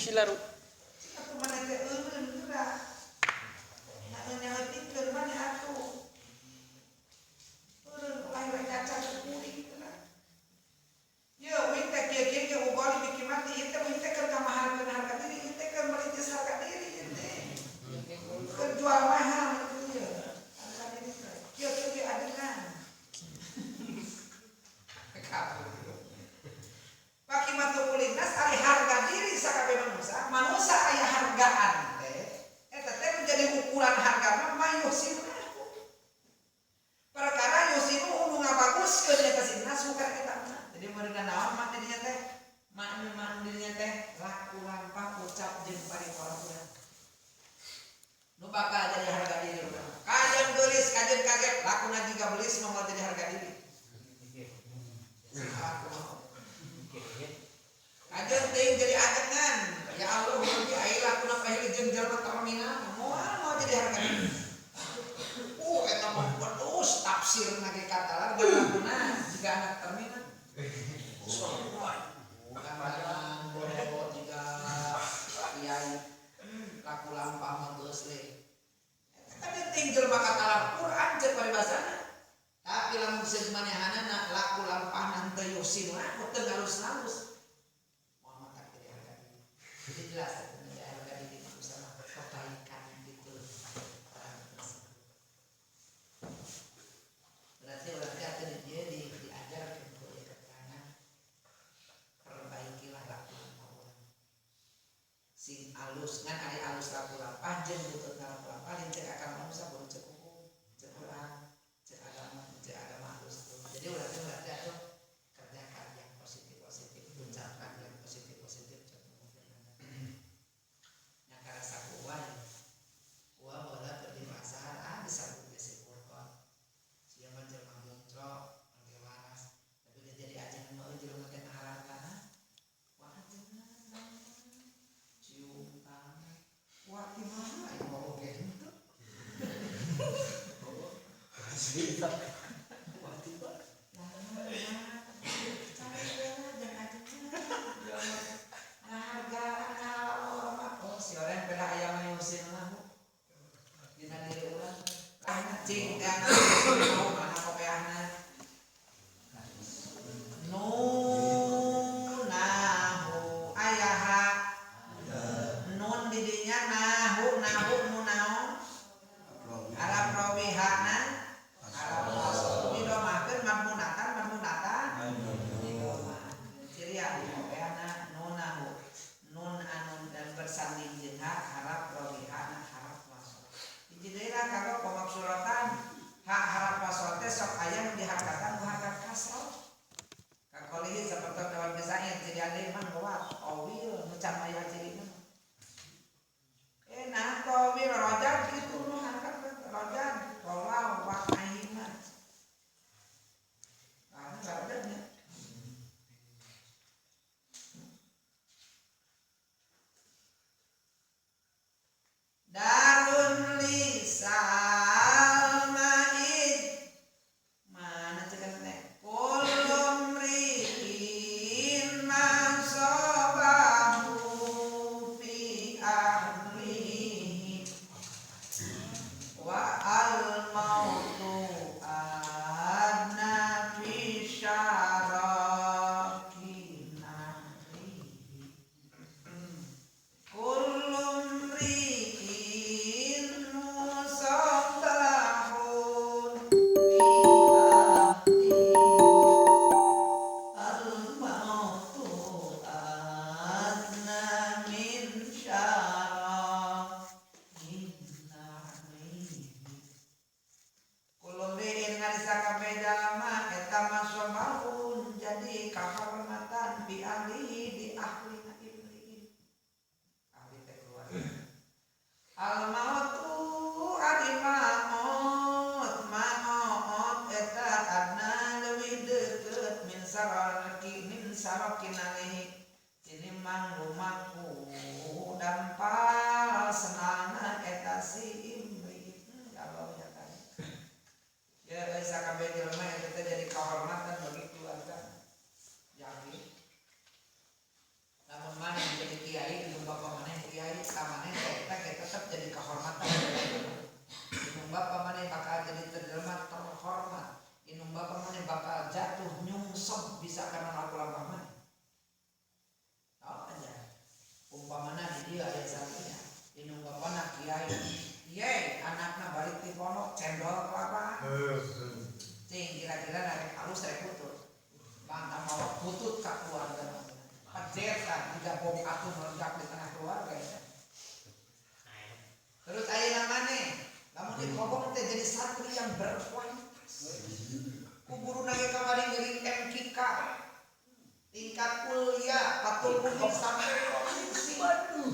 Silaru. inung bapa mana bakal jadi terdelmat terhormat, inung bapa mana bakal jatuh nyungsep bisa karena laku lampah mana. Tahu aja umpamana di dia ayat satunya inung bapa nak kiai ye anaknya balik di pondok cendol kelapa cing kira-kira narik halus narik putut bantah bawa putut ke keluarga pajet kan tiga bom atuh meledak di tengah keluarga ya. Terus ayah namanya kamu di kobong teh jadi santri yang berkualitas kuburu nage kamari ngering MKK tingkat kuliah patul kuning sampai provinsi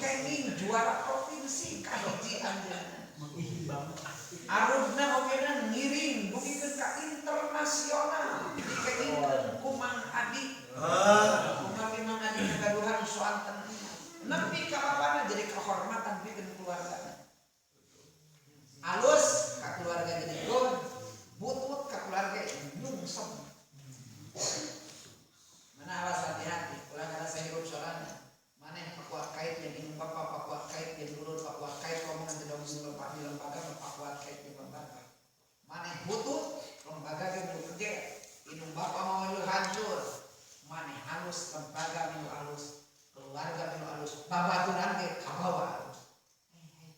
kenging juara provinsi kahiji anjana arudna ogeuna ngiring dugikeun ka internasional dikengingkeun ku Mang Adi kumaha Mang Adi ngagaduhan soal nepi ka babana jadi kehormatan pikeun keluarga alus ka keluarga jadi gon butut ka keluarga nyungsep mana awas hati-hati ulah kada sahirup soranna maneh pakuat kait jadi bapak pakuat kait jadi ulun pakuat kait omongan tidak mesti lepas di lembaga pakuat kait di lembaga maneh butut lembaga ge butut gede inung bapak mau hancur maneh halus lembaga minu halus keluarga minu halus babaturan ge kabawa halus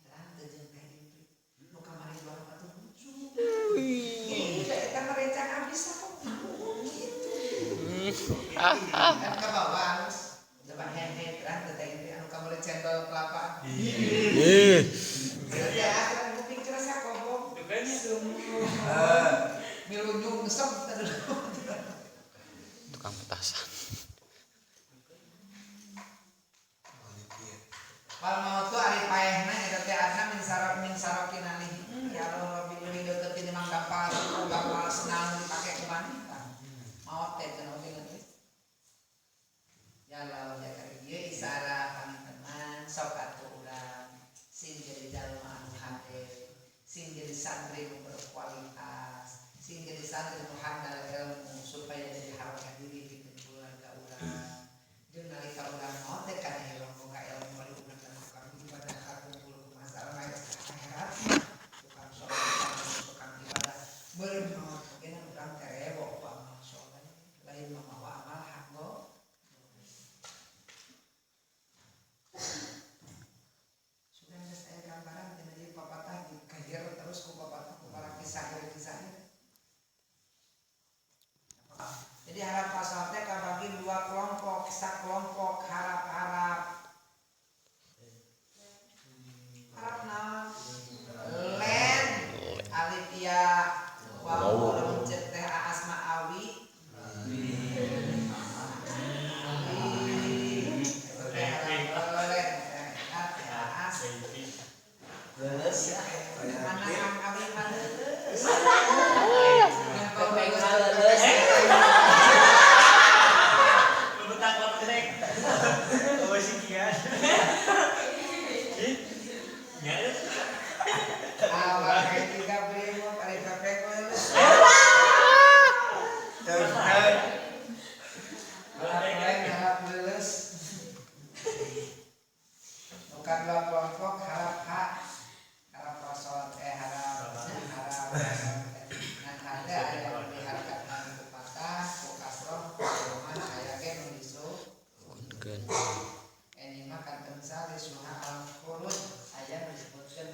terang teh jeung teh itu nu kamari jual batu lucu eta merencana bisa kok kan ke bawah halus depan head kan teh itu anu kamari cendol kelapa jadi akhiran kuping cerasa kobong milu nyungsep tukang petasan. Pal mau tuh ari paehna eta teh adna min sarokin alih ya Allah bilih deukeut Mang Gapal senang dipake ku wanita maot teh cenah oge ngeus ya Allah ya kari ieu isara pangantenan sok atuh urang sing jadi jalma anu hade sing jadi santri nu berkualitas sing jadi santri nu handal ilmu supaya jadi harga diri di keluarga urang jeung nalika urang maot teh kana helong boga ilmu bari urang kana tukang ibadah kumpul masalah maes akhirat tukang salat tukang ibadah beureum maot oge urang terebo ku amal saleh lain mamawa amal hak go sudah saya gambaran jadi papatah dikejar terus ku papatah ku para kisah-kisah. Jadi harap pasal teh kabagi dua kelompok, sakelompok harap-harap. Harapna len alifia wawu mencet teh asma awi. Mana Kang Abi mana? Bukan dua kelompok harap hak harap rasul harap nan ada yang diharapkan untuk patah kasroh cuman aya ge nu disu ini mah kan tensal suha al qurun aya disebutkeun